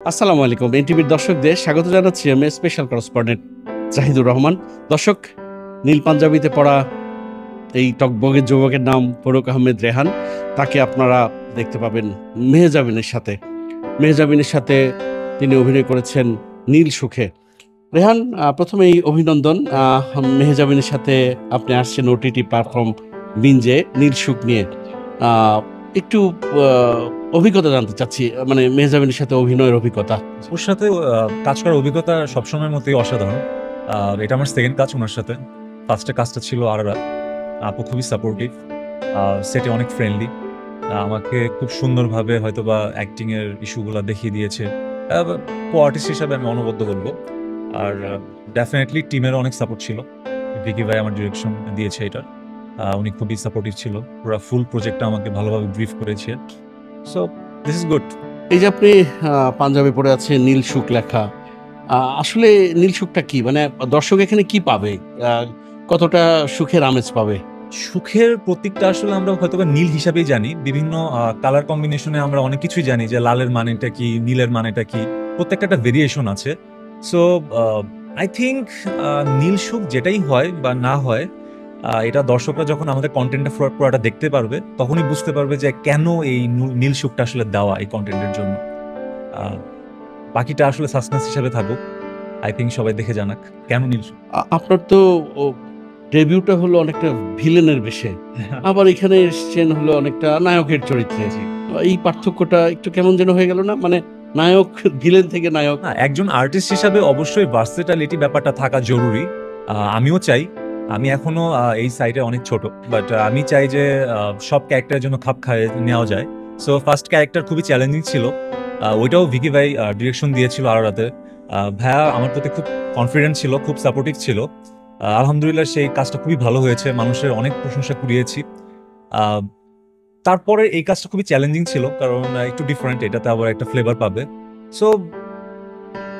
আসসালামু আলাইকুম। এনটিভির দর্শকদের স্বাগত জানাচ্ছি আমি স্পেশাল করেসপন্ডেন্ট জাহিদুর রহমান। দর্শক, নীল পাঞ্জাবিতে পড়া এই টকবগে যুবকের নাম ফরুক আহমেদ রেহান। তাকে আপনারা দেখতে পাবেন মেহজাবিনের সাথে। মেহজাবিনের সাথে তিনি অভিনয় করেছেন নীল সুখে। রেহান, প্রথমেই অভিনন্দন। মেহজাবিনের সাথে আপনি আসছেন ওটিটি প্ল্যাটফর্ম বিঞ্জে নীল সুখ নিয়ে। আহ, একটু অভিজ্ঞতা জানতে চাচ্ছি, মানে মেহজাবিনের সাথে অভিনয়ের অভিজ্ঞতা। ওর সাথে কাজ করার অভিজ্ঞতা সবসময়ের মতোই অসাধারণ। এটা আমার সেকেন্ড কাজ ওনার সাথে। ফার্স্টে কাজটা ছিল আরারাত। আপু খুবই সাপোর্টিভ, সেটে অনেক ফ্রেন্ডলি, আমাকে খুব সুন্দরভাবে হয়তোবা অ্যাক্টিংয়ের ইস্যুগুলো দেখিয়ে দিয়েছে। কো আর্টিস্ট হিসাবে আমি অনবদ্য বলবো। আর ডেফিনেটলি টিমেরও অনেক সাপোর্ট ছিল। ভিকি ভাই আমার ডিরেকশন দিয়েছে এটা, উনি খুবই সাপোর্টিভ ছিল। পুরো ফুল প্রজেক্টটা আমাকে ভালোভাবে ব্রিফ করেছে। So this is good. এই যে আপনি পাঞ্জাবি পরে আছে নীল সুখ লেখা, আসলে নীল সুখটা কি, মানে দর্শক এখানে কি পাবে? কতটা সুখের আমেজ পাবে? সুখের প্রতীকটা আসলে আমরা হয়তোবা নীল হিসাবেই জানি। বিভিন্ন কালার কম্বিনেশনে আমরা অনেক কিছুই জানি যে লালের মানেটা কি, নীলের মানেটা কি, প্রত্যেকটা একটা ভেরিয়েশন আছে। সো আই থিঙ্ক নীল সুখ যেটাই হয় বা না হয়, এটা দর্শকরা যখন আমাদের কন্টেন্টটা পুরোটা দেখতে পারবে তখনই বুঝতে পারবে যে কেন এই নীল সুখটা আসলে দেওয়া এই কন্টেন্টের জন্য। আহ, বাকিটা আসলে সাসপেন্স হিসাবে থাকুক। আই থিঙ্ক সবাই দেখে জানাক কেন নীল সুখ। আপনার তো ডেবিউটা হলো অনেকটা ভিলেনের বেশে, আবার এখানে এসছেন হলো অনেকটা নায়কের চরিত্রে। জি। এই পার্থক্যটা একটু কেমন যেন হয়ে গেল না, মানে নায়ক ভিলেন থেকে নায়ক। না, একজন আর্টিস্ট হিসাবে অবশ্যই ভার্সেটালিটি ব্যাপারটা থাকা জরুরি। আমিও চাই। আমি এখনো এই সাইডে অনেক ছোট, বাট আমি চাই যে সব ক্যারেক্টারের জন্য খাপ খাইয়ে নেওয়া যায়। সো ফার্স্ট ক্যারেক্টার খুবই চ্যালেঞ্জিং ছিল। ওইটাও ভিকি ভাই ডিরেকশন দিয়েছিল আরারাতে। ভাইয়া আমার প্রতি খুব কনফিডেন্ট ছিল, খুব সাপোর্টিভ ছিল। আলহামদুলিল্লাহ সেই কাজটা খুবই ভালো হয়েছে, মানুষের অনেক প্রশংসা কুড়িয়েছি। আহ, তারপরে এই কাজটা খুবই চ্যালেঞ্জিং ছিল, কারণ একটু ডিফারেন্ট, এটাতে আবার একটা ফ্লেভার পাবে। সো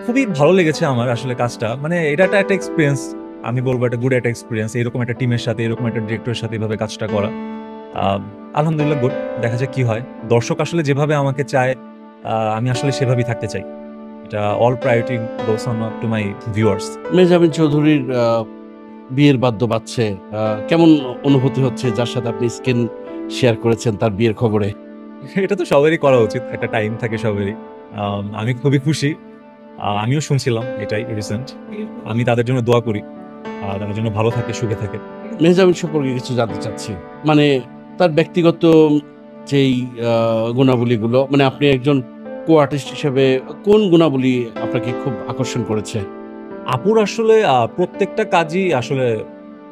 খুবই ভালো লেগেছে আমার আসলে কাজটা। মানে এটা একটা এক্সপিরিয়েন্স, আমি বলবো একটা গুড একটা এক্সপিরিয়েন্স, এরকম একটা টিমের সাথে, এরকম একটা ডিরেক্টরের সাথে এভাবে কাজটা করা। আহ, আলহামদুলিল্লাহ গুড। দেখা যাক কি হয়। দর্শক আসলে যেভাবে আমাকে চায়, আমি আসলে সেভাবেই থাকতে চাই। এটা all priority goes on to my viewers. Mehjabin চৌধুরীর বিয়ের বাদ্য বাজছে, কেমন অনুভূতি হচ্ছে যার সাথে আপনি স্ক্রিন শেয়ার করেছেন তার বিয়ের খবরে? এটা তো সবারই করা উচিত, একটা টাইম থাকে সবারই। আমি খুবই খুশি। আমিও শুনছিলাম এটাই রিসেন্ট। আমি তাদের জন্য দোয়া করি, তাদের জন্য ভালো থাকে, সুখে থাকে। মেহজাবিন সম্পর্কে কিছু জানতে চাচ্ছি, মানে তার ব্যক্তিগত যেই গুণাবলীগুলো, মানে আপনি একজন কো আর্টিস্ট হিসেবে কোন গুণাবলী আপনাকে খুব আকর্ষণ করেছে? আপুর আসলে প্রত্যেকটা কাজই আসলে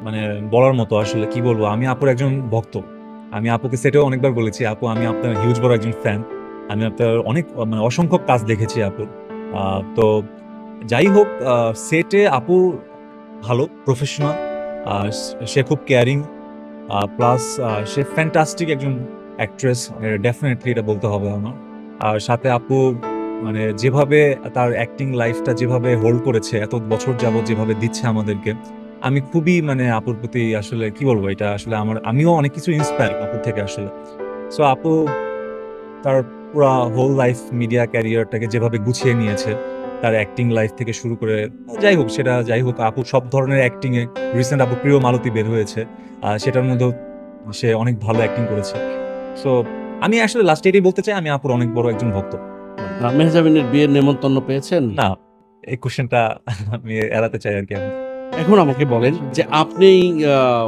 মানে বলার মতো। আসলে কি বলবো, আমি আপুর একজন ভক্ত। আমি আপুকে সেটাও অনেকবার বলেছি, আপু আমি আপনার হিউজ বড় একজন ফ্যান। আমি আপনার অনেক মানে অসংখ্য কাজ দেখেছি আপুর। তো যাই হোক, সেটে আপু ভালো প্রফেশনাল, সে খুব কেয়ারিং, প্লাস সে ফ্যান্টাস্টিক একজন অ্যাক্ট্রেস, ডেফিনেটলি এটা বলতে হবে আমার। আর সাথে আপু মানে যেভাবে তার অ্যাক্টিং লাইফটা যেভাবে হোল্ড করেছে এত বছর যাবত, যেভাবে দিচ্ছে আমাদেরকে, আমি খুবই মানে আপুর প্রতি আসলে কি বলবো, এটা আসলে আমিও অনেক কিছু ইন্সপায়ার আপুর থেকে আসলে। সো আপু তার পুরা হোল লাইফ মিডিয়া ক্যারিয়ারটাকে যেভাবে গুছিয়ে নিয়েছে, তার অ্যাক্টিং লাইফ থেকে শুরু করে যাই হোক, সেটা যাই হোক, আপু সব ধরনের অ্যাক্টিং এ, রিসেন্ট আপু প্রিয় মালতী বের হয়েছে, সেটার মধ্যেও সে অনেক ভালো অ্যাক্টিং করেছে। সো আমি আসলে লাস্ট এটাই বলতে চাই, আমি আপুর অনেক বড় একজন ভক্ত। মেহজাবিনের বিয়ের নেমন্তন্ন পেয়েছেন? না, এই কোশ্চেনটা আমি এড়াতে চাই আর কি। আমি এখন আমাকে বলেন যে আপনি আহ,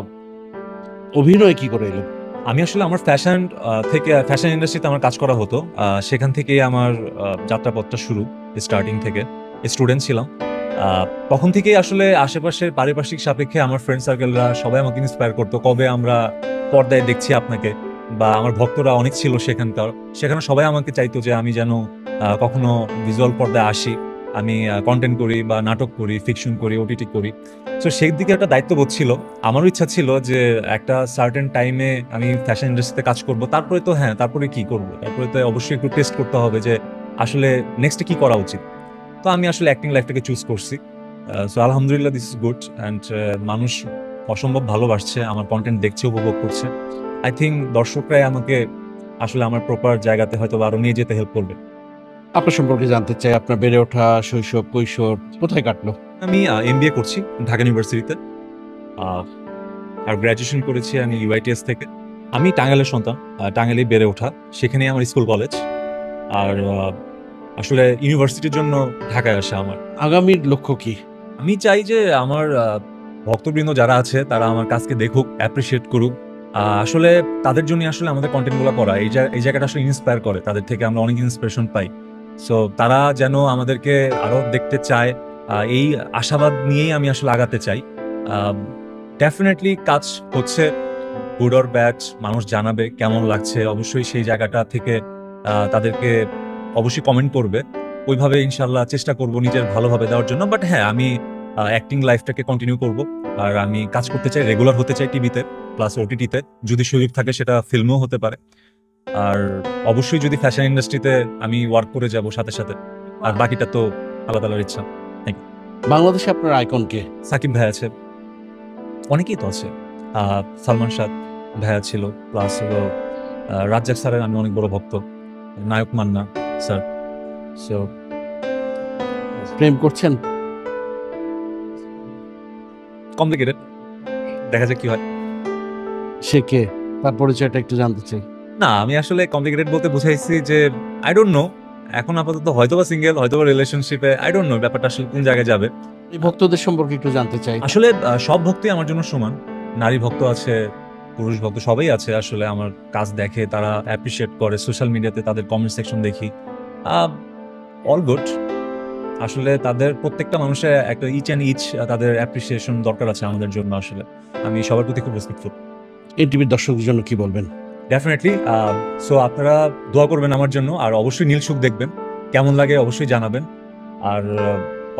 অভিনয় কি করে এলেন? আমি আসলে আমার ফ্যাশন ইন্ডাস্ট্রিতে আমার কাজ করা হতো। সেখান থেকেই আমার যাত্রাপথটা শুরু। স্টার্টিং থেকে স্টুডেন্ট ছিলাম। তখন থেকেই আসলে আশেপাশের পারিপার্শ্বিক সাপেক্ষে আমার ফ্রেন্ড সার্কেলরা সবাই আমাকে ইন্সপায়ার করতো, কবে আমরা পর্দায় দেখছি আপনাকে। বা আমার ভক্তরা অনেক ছিল সেখানে সবাই আমাকে চাইতো যে আমি যেন কখনো ভিজুয়াল পর্দায় আসি। আমি কন্টেন্ট করি বা নাটক করি, ফিকশন করি, ওটিটি করি। তো সেই দিকে একটা দায়িত্ববোধ ছিল। আমারও ইচ্ছা ছিল যে একটা সার্টেন টাইমে আমি ফ্যাশন ইন্ডাস্ট্রিতে কাজ করব। তারপরে তো হ্যাঁ, তারপরে কি করব, তারপরে তো অবশ্যই একটু টেস্ট করতে হবে যে আসলে নেক্সটে কি করা উচিত। তো আমি আসলে অ্যাক্টিং লাইফটাকে চুজ করছি। সো আলহামদুলিল্লাহ দিস ইজ গুড অ্যান্ড মানুষ অসম্ভব ভালোবাসছে, আমার কন্টেন্ট দেখছে, উপভোগ করছে। আই থিঙ্ক দর্শকরাই আমাকে আসলে আমার প্রপার জায়গাতে হয়তো আরো নিয়ে যেতে হেল্প করবে। আপনার সম্পর্কে জানতে চাই, আপনার বেড়ে ওঠা শৈশব কৈশোর কোথায় কাটলো? আমি এমবিএ করছি ঢাকা ইউনিভার্সিটিতে, আর গ্র্যাজুয়েশন করেছি আমি ইউআইটিএস থেকে। আমি টাঙ্গাইলের সন্তান, টাঙ্গাইলেই বেড়ে ওঠা, সেখানেই আমার স্কুল কলেজ। আর আসলে ইউনিভার্সিটির জন্য ঢাকায় আসা আমার। আগামীর লক্ষ্য কি? আমি চাই যে আমার ভক্তবৃন্দ যারা আছে তারা আমার কাজকে দেখুক, অ্যাপ্রিসিয়েট করুক। আসলে তাদের জন্য আসলে আমাদের কন্টেন্টগুলো করা, এই জায়গাটা আসলে ইন্সপায়ার করে, তাদের থেকে আমরা অনেক ইন্সপিরেশন পাই। সো তারা যেন আমাদেরকে আরো দেখতে চায়, এই আশাবাদ নিয়েই আমি আসলে আগাতে চাই। ডেফিনেটলি কাজ হচ্ছে, গুড অর ব্যাড মানুষ জানাবে কেমন লাগছে, অবশ্যই সেই জায়গাটা থেকে তাদেরকে অবশ্যই কমেন্ট করবে, ওইভাবে ইনশাল্লাহ চেষ্টা করব নিজের ভালোভাবে দেওয়ার জন্য। বাট হ্যাঁ, আমি অ্যাক্টিং লাইফটাকে কন্টিনিউ করব, আর আমি কাজ করতে চাই, রেগুলার হতে চাই টিভিতে প্লাস ওটিটিতে, যদি সুযোগ থাকে সেটা ফিল্মও হতে পারে। আর অবশ্যই যদি ফ্যাশন ইন্ডাস্ট্রিতে আমি ওয়ার্ক করে যাব সাথে সাথে, আর বাকিটা তো আলাদা আলাদা ইচ্ছা। বাংলাদেশে আপনার আইকন কে? সাকিব ভাই আছে, অনেকেই তো আছে, সালমান শাহ ভাইয়া ছিল, প্লাস হলো রাজ্জাক স্যারের আমি অনেক বড় ভক্ত, নায়ক মান্না স্যার। সো প্রেম করছেন? কমপ্লিকেটেড, দেখা যাক কি হয়। সে কে? তার পরিচয়টা একটু জানতে চাই। না, আমি আসলে কমপ্লিকেটেড বলতে বুঝাইছি যে আই ডোন্ট নো, এখন আপাতত হয়তোবা সিঙ্গেল, হয়তোবা রিলেশনশিপে, আই ডোন্ট নো ব্যাপারটা আসলে কোন জায়গায় যাবে। এই ভক্তদের সম্পর্কে একটু জানতে চাই। আসলে সব ভক্তই আমার জন্য সমান, নারী ভক্ত আছে, পুরুষ ভক্ত সবাই আছে। আসলে আমার কাজ দেখে, তারা অ্যাপ্রিসিয়েট করে, সোশ্যাল মিডিয়াতে তাদের কমেন্ট সেকশন দেখি, অল গুড। আসলে তাদের প্রত্যেকটা মানুষের একটা ইচ অ্যান্ড ইচ তাদের অ্যাপ্রিসিয়েশন দরকার আছে আমাদের জন্য। আসলে আমি সবার প্রতি খুব রেসপেক্টফুল। এনটিভির দর্শকদের জন্য কি বলবেন? ডেফিনেটলি, সো আপনারা দোয়া করবেন আমার জন্য, আর অবশ্যই নীল সুখ দেখবেন, কেমন লাগে অবশ্যই জানাবেন, আর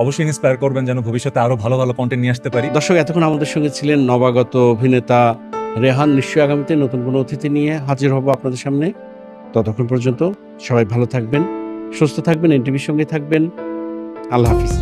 অবশ্যই ইন্সপায়ার করবেন যেন ভবিষ্যতে আরো ভালো ভালো কন্টেন্ট নিয়ে আসতে পারি। দর্শক, এতক্ষণ আমাদের সঙ্গে ছিলেন নবাগত অভিনেতা রেহান। নিশ্চয়ই আগামীতে নতুন কোনো অতিথি নিয়ে হাজির হব আপনাদের সামনে। ততক্ষণ পর্যন্ত সবাই ভালো থাকবেন, সুস্থ থাকবেন, এনটিভির সঙ্গে থাকবেন। আল্লাহ হাফিজ।